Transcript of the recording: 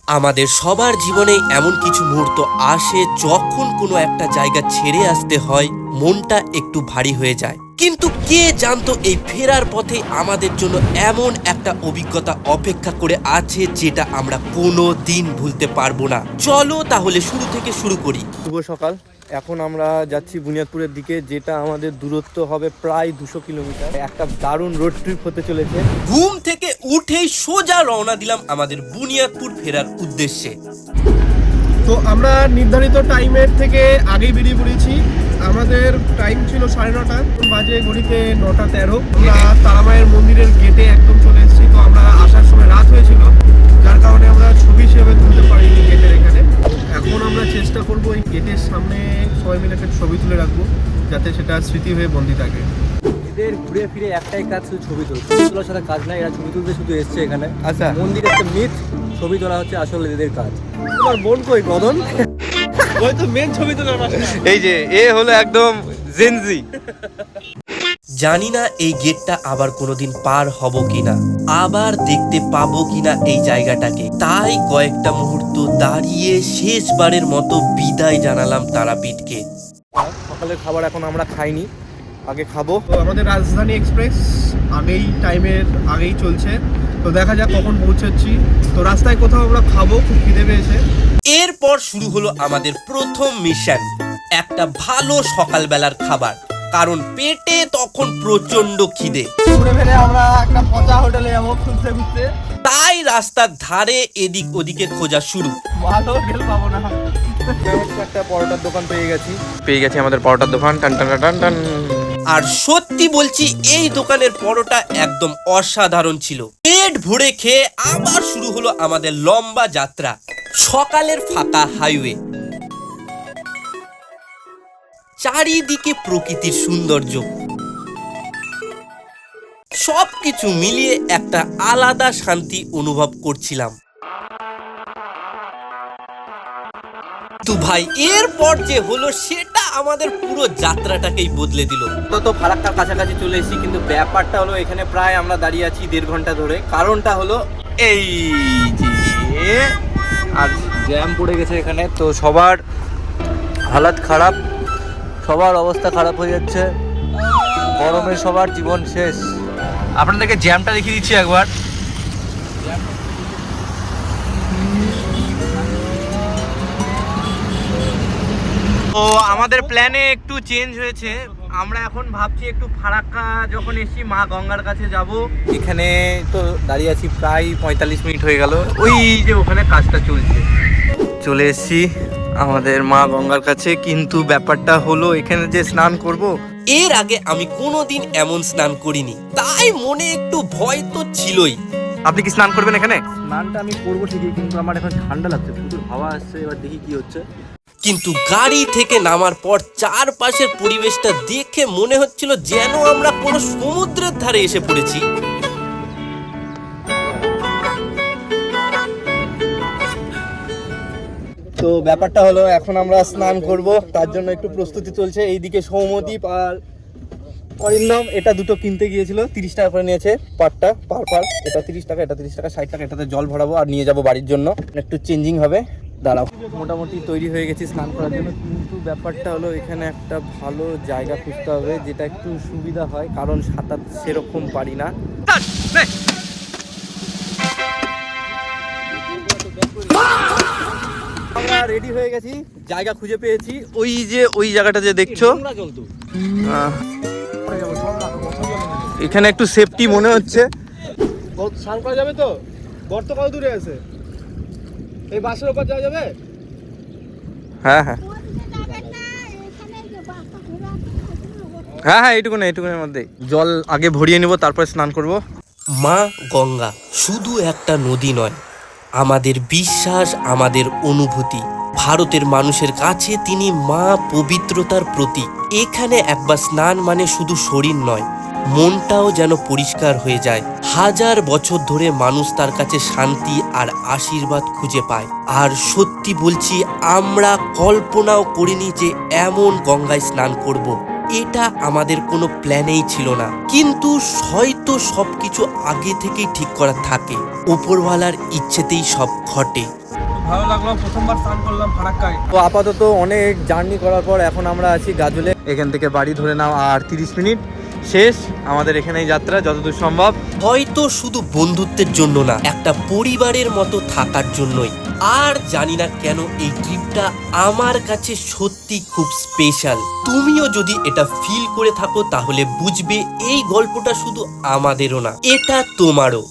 আমাদের সবার জীবনে এমন কিছু মুহূর্ত আসে যখন কোনো একটা জায়গা ছেড়ে আসতে হয়, মনটা একটু ভারী হয়ে যায়। কিন্তু কে জানতো এই ফেরার পথে আমাদের জন্য এমন একটা অভিজ্ঞতা অপেক্ষা করে আছে যেটা আমরা কোনো দিন ভুলতে পারবো না। চলো তাহলে শুরু থেকে শুরু করি। শুভ সকাল। এখন আমরা যাচ্ছি বুনিয়াদপুরের দিকে, যেটা আমাদের দূরত্ব হবে প্রায় 200 কিলোমিটার। একটা দারুণ রোড ট্রিপ হতে চলেছে। ঘুম থেকে উঠেই সোজা রওনা দিলাম আমাদের বুনিয়াদপুর ফেরার উদ্দেশ্যে। তো আমরা নির্ধারিত টাইমের থেকে আগেই বেরিয়ে পড়েছি। আমাদের টাইম ছিল 9:30, বাজে ঘড়িতে 9:13। আমরা তারামায়ের মন্দিরের গেটে একদম চলে এসেছি। তো আমরা আসার সময় রাত হয়েছিল, যার কারণে আমরা ছবি হিসেবে তুলতে পারিনি গেটের এখানে। এখন আমরা চেষ্টা করব এই গেটের সামনে সবাই মিলে একটা ছবি তুলে রাখবো, যাতে সেটা স্মৃতি হয়ে বন্দী থাকে। এদের ঘুরে ফিরে একটাই কাজ, শুধু ছবি তোলার সাথে কাজ নাই। এরা ছবি তুলতে শুধু এসছে এখানে। আচ্ছা, মন্দির একটা মিথ, ছবি তোলা হচ্ছে আসলে এদের কাজ। তোমার বোন কই কদন? ওই তো মেন ছবি তোলার মাস্টার। এই যে এ হলো একদম জেনজি। জানি না এই গেটটা আবার কোনোদিন পার হব কিনা, আবার দেখতে পাবো কিনা এই জায়গাটাকে। তাই কয়েকটা মুহূর্ত দাঁড়িয়ে শেষবারের মতো বিদায় জানালাম তারাপীঠকে। সকালের খাবার এখন আমরা খাইনি, আগে খাবো। তো আমাদের রাজধানী এক্সপ্রেস আগেই চলছে। তো দেখা যাক কখন পৌঁছাচ্ছি। তো রাস্তায় কোথাও আমরা খাবো, খুব খিদে পেয়েছে। এরপর শুরু হলো আমাদের প্রথম মিশন, একটা ভালো সকালবেলার খাবার, কারণ পেটে তখন প্রচন্ড খিদে। ঘুরে ফিরে আমরা একটা পচা হোটেলে যাবো খুঁজতে খুঁজতে। তাই রাস্তার ধারে এদিক ওদিকে খোঁজা শুরু। ভালো হোটেল পাবো না। একটা পরোটার দোকান পেয়ে গেছি আমাদের পরোটার দোকান। টান টান টান টান। আর সত্যি বলছি, এই দোকানের পরোটা একদম অসাধারণ ছিল। পেট ভরে খেয়ে আবার শুরু হলো আমাদের লম্বা যাত্রা। সকালের ফাঁকা হাইওয়ে, চারিদিকে প্রকৃতির সৌন্দর্য, সবকিছু মিলিয়ে একটা আলাদা শান্তি অনুভব করছিলাম। তো ভাই, এরপর যে হলো সেটা আমাদের পুরো যাত্রাটাকেই বদলে দিল। তো ফারাক্কার কাছাকাছি চলে এসেছি, কিন্তু ব্যাপারটা হলো এখানে প্রায় আমরা দাঁড়িয়ে আছি 1.5 ঘন্টা ধরে। কারণটা হলো এই যে আর জ্যাম পড়ে গেছে এখানে। তো সবার হালাত খারাপ, সবার অবস্থা খারাপ হয়ে যাচ্ছে। গরমে সবার জীবন শেষ। আপনাদেরকে জ্যামটা দেখিয়ে দিচ্ছি একবার। তো আমাদের প্ল্যানে একটু চেঞ্জ হয়েছে। আমরা এখন ভাবছি একটু ফারাক্কা যখন এসছি মা গঙ্গার কাছে যাব। এখানে তো দাঁড়িয়ে আছি প্রায় 45 মিনিট হয়ে গেল। ওই যে ওখানে কাজটা চলছে। চলে এসছি আমাদের মা গঙ্গার কাছে, কিন্তু ব্যাপারটা হলো এখানে যে স্নান করব, এর আগে আমি কোনোদিন এমন স্নান করিনি, তাই মনে একটু ভয় তো ছিলই। আপনি কি স্নান করবেন এখানে? স্নানটা আমি করবো ঠিকই, কিন্তু আমার এখন ঠান্ডা লাগছে, প্রচুর হাওয়া আসছে। এবার দেখি কি হচ্ছে। কিন্তু গাড়ি থেকে নামার পর চারপাশের পরিবেশটা দেখে মনে হচ্ছিল যেন আমরা কোনো সমুদ্রের ধারে এসে পড়েছি। তো ব্যাপারটা হলো এখন আমরা স্নান করব, তার জন্য একটু প্রস্তুতি চলছে। এইদিকে সৌমদীপ আর অরিন্দম এটা দুটো কিনতে গিয়েছিল, 30 টাকা করে নিয়েছে পারটা, পার। এটা 30 টাকা, এটা 30 টাকা, 60 টাকা। এটাতে জল ভরাবো আর নিয়ে যাব বাড়ির জন্য। একটু চেঞ্জিং হবে, দাঁড়াও। মোটামুটি তৈরি হয়ে গেছি স্নান করার জন্য, কিন্তু ব্যাপারটা হলো এখানে একটা ভালো জায়গা খুঁজতে হবে যেটা একটু সুবিধা হয়, কারণ সাঁতার সেরকম পারি না। আমরা রেডি হয়ে গেছি, জায়গা খুঁজে পেয়েছি। ওই যে ওই জায়গাটা যে দেখছো, এখানে একটু সেফটি মনে হচ্ছে। স্নান করা যাবে তো? গর্ত কত দূরে আছে? এই বাসের উপর যাওয়া যাবে? হ্যাঁ হ্যাঁ হ্যাঁ হ্যাঁ, এইটুকুনের মধ্যে জল আগে ভরিয়ে নিব, তারপরে স্নান করব। মা গঙ্গা শুধু একটা নদী নয়, আমাদের বিশ্বাস, আমাদের অনুভূতি। ভারতের মানুষের কাছে তিনি মা পবিত্রতার প্রতীক। এখানে একবার স্নান মানে শুধু শরীর নয়, মনটাও যেন পরিষ্কার হয়ে যায়। হাজার বছর ধরে মানুষ তার কাছে শান্তি আর আশীর্বাদ খুঁজে পায়। আর সত্যি বলছি, আমরা কল্পনাও করিনি যে এমন গঙ্গায় স্নান করব। এটা আমাদের কোনো প্ল্যানেই ছিল না, কিন্তু হয়তো সবকিছু আগে থেকেই ঠিক করা থাকে। উপরওয়ালার ইচ্ছেতেই সব ঘটে। ভালো লাগলো, প্রথমবার স্নান করলাম ফারাক্কায়। তো আপাতত অনেক জার্নি করার পর এখন আমরা আছি গাজলে। এখান থেকে বাড়ি ধরে নাও আর 30 মিনিট, শেষ আমাদের এখানেই যাত্রা যতদূর সম্ভব। হয়তো শুধু বন্ধুত্বের জন্য না, একটা পরিবারের মতো থাকার জন্যই। আর জানি না কেন এই ট্রিপটা আমার কাছে সত্যি খুব স্পেশাল। তুমিও যদি এটা ফিল করে থাকো তাহলে বুঝবে এই গল্পটা শুধু আমাদেরও না, এটা তোমারও।